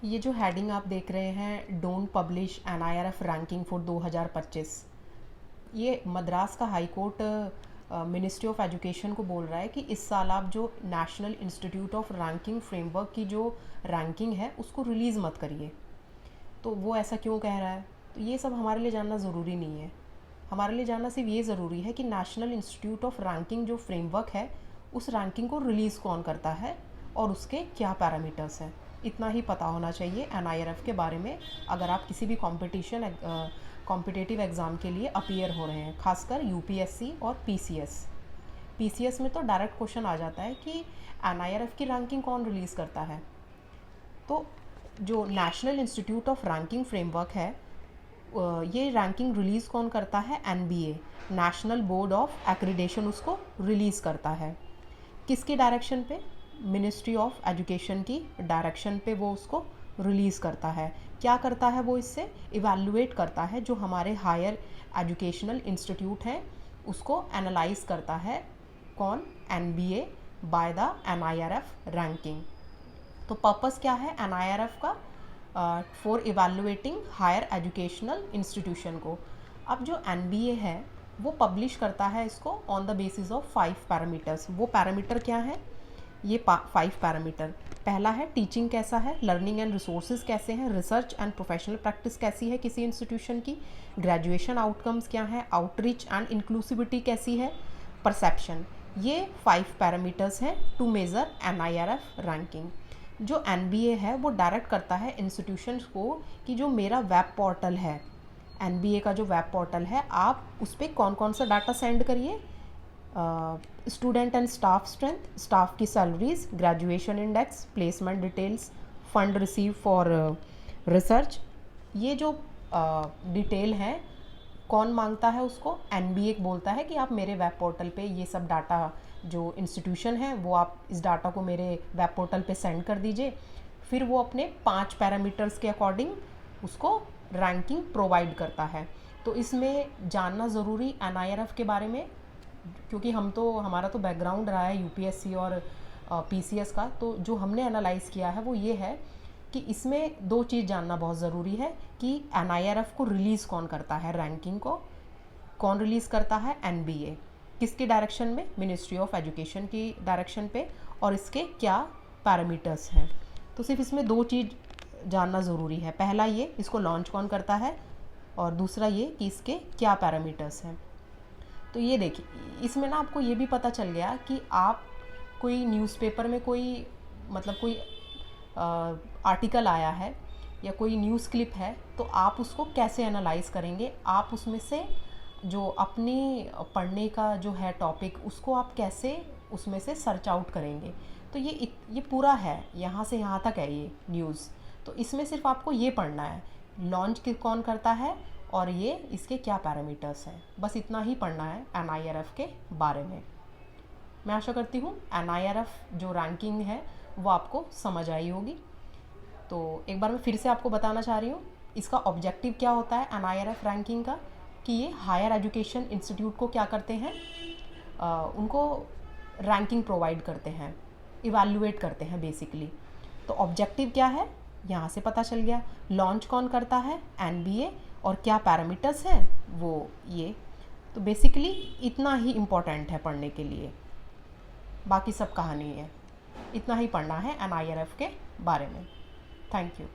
ये जो हेडिंग आप देख रहे हैं, don't publish NIRF ranking for 2025, ये मद्रास का high court ministry of education को बोल रहा है कि इस साल आप जो national institute of ranking framework की जो रैंकिंग है उसको रिलीज़ मत करिए। तो वो ऐसा क्यों कह रहा है? तो ये सब हमारे लिए जानना ज़रूरी नहीं है। हमारे लिए जानना सिर्फ ये ज़रूरी है कि नेशनल इंस्टीट्यूट ऑफ रैंकिंग जो फ्रेमवर्क है, उस रैंकिंग को रिलीज़ कौन करता है और उसके क्या पैरामीटर्स हैं। इतना ही पता होना चाहिए NIRF के बारे में अगर आप किसी भी कॉम्पिटिटिव एग्ज़ाम के लिए अपीयर हो रहे हैं, खासकर UPSC और PCS में तो डायरेक्ट क्वेश्चन आ जाता है कि NIRF की रैंकिंग कौन रिलीज़ करता है। तो जो national institute of ranking framework है, ये रैंकिंग रिलीज़ कौन करता है? NBA, national board of accreditation उसको रिलीज़ करता है। किसकी डायरेक्शन पे? मिनिस्ट्री ऑफ एजुकेशन की डायरेक्शन पे वो उसको रिलीज़ करता है। क्या करता है वो? इससे इवैल्यूएट करता है, जो हमारे हायर एजुकेशनल इंस्टीट्यूट हैं उसको एनालाइज करता है। कौन? NBA by the NIRF ranking. तो पर्पस क्या है NIRF का? For evaluating higher educational institution को। अब जो NBA है वो पब्लिश करता है इसको on the basis of 5 parameters. वो पैरामीटर क्या है? ये 5 पैरामीटर। पहला है टीचिंग कैसा है, लर्निंग एंड रिसोर्सेज कैसे हैं, रिसर्च एंड प्रोफेशनल प्रैक्टिस कैसी है किसी इंस्टीट्यूशन की, ग्रेजुएशन आउटकम्स क्या है, आउटरीच एंड इंक्लूसिविटी कैसी है, परसेप्शन। ये 5 पैरामीटर्स हैं टू मेज़र NIRF रैंकिंग। जो NBA है वो डायरेक्ट करता है इंस्टीट्यूशंस को कि जो मेरा वेब पोर्टल है, NBA का जो वेब पोर्टल है, आप उस पर कौन कौन सा डाटा सेंड करिए। Student and staff strength, staff की salaries, graduation index, placement details, fund receive for research. ये जो डिटेल है कौन मांगता है उसको? NBA बोलता है कि आप मेरे वेब पोर्टल पे ये सब डाटा, जो इंस्टीट्यूशन है वो आप इस डाटा को मेरे वेब पोर्टल पे सेंड कर दीजिए। फिर वो अपने 5 पैरामीटर्स के अकॉर्डिंग उसको रैंकिंग प्रोवाइड करता है। तो इसमें जानना ज़रूरी NIRF के बारे में, क्योंकि हमारा तो बैकग्राउंड रहा है UPSC और PCS का। तो जो हमने एनालाइज़ किया है वो ये है कि इसमें 2 चीज़ जानना बहुत ज़रूरी है कि NIRF को रिलीज़ कौन करता है, रैंकिंग को कौन रिलीज़ करता है? NBA। किसकी डायरेक्शन में? मिनिस्ट्री ऑफ एजुकेशन की डायरेक्शन पे। और इसके क्या पैरामीटर्स हैं। तो सिर्फ इसमें 2 चीज़ जानना ज़रूरी है। पहला ये, इसको लॉन्च कौन करता है, और दूसरा ये कि इसके क्या पैरामीटर्स हैं। तो ये देखिए, इसमें ना आपको ये भी पता चल गया कि आप कोई न्यूज़पेपर में कोई आर्टिकल आया है या कोई न्यूज़ क्लिप है, तो आप उसको कैसे एनालाइज करेंगे। आप उसमें से जो अपनी पढ़ने का जो है टॉपिक, उसको आप कैसे उसमें से सर्च आउट करेंगे। तो ये पूरा है, यहाँ से यहाँ तक है ये न्यूज़। तो इसमें सिर्फ आपको ये पढ़ना है, लॉन्च कौन करता है और ये इसके क्या पैरामीटर्स हैं। बस इतना ही पढ़ना है NIRF के बारे में। मैं आशा करती हूँ NIRF जो रैंकिंग है वो आपको समझ आई होगी। तो एक बार मैं फिर से आपको बताना चाह रही हूँ इसका ऑब्जेक्टिव क्या होता है NIRF रैंकिंग का, कि ये हायर एजुकेशन इंस्टीट्यूट को क्या करते हैं, उनको रैंकिंग प्रोवाइड करते हैं, इवैल्यूएट करते हैं बेसिकली। तो ऑब्जेक्टिव क्या है यहाँ से पता चल गया। लॉन्च कौन करता है? NBA। और क्या पैरामीटर्स हैं वो ये। तो बेसिकली इतना ही इम्पोर्टेंट है पढ़ने के लिए, बाकी सब कहानी है। इतना ही पढ़ना है NIRF के बारे में। Thank you.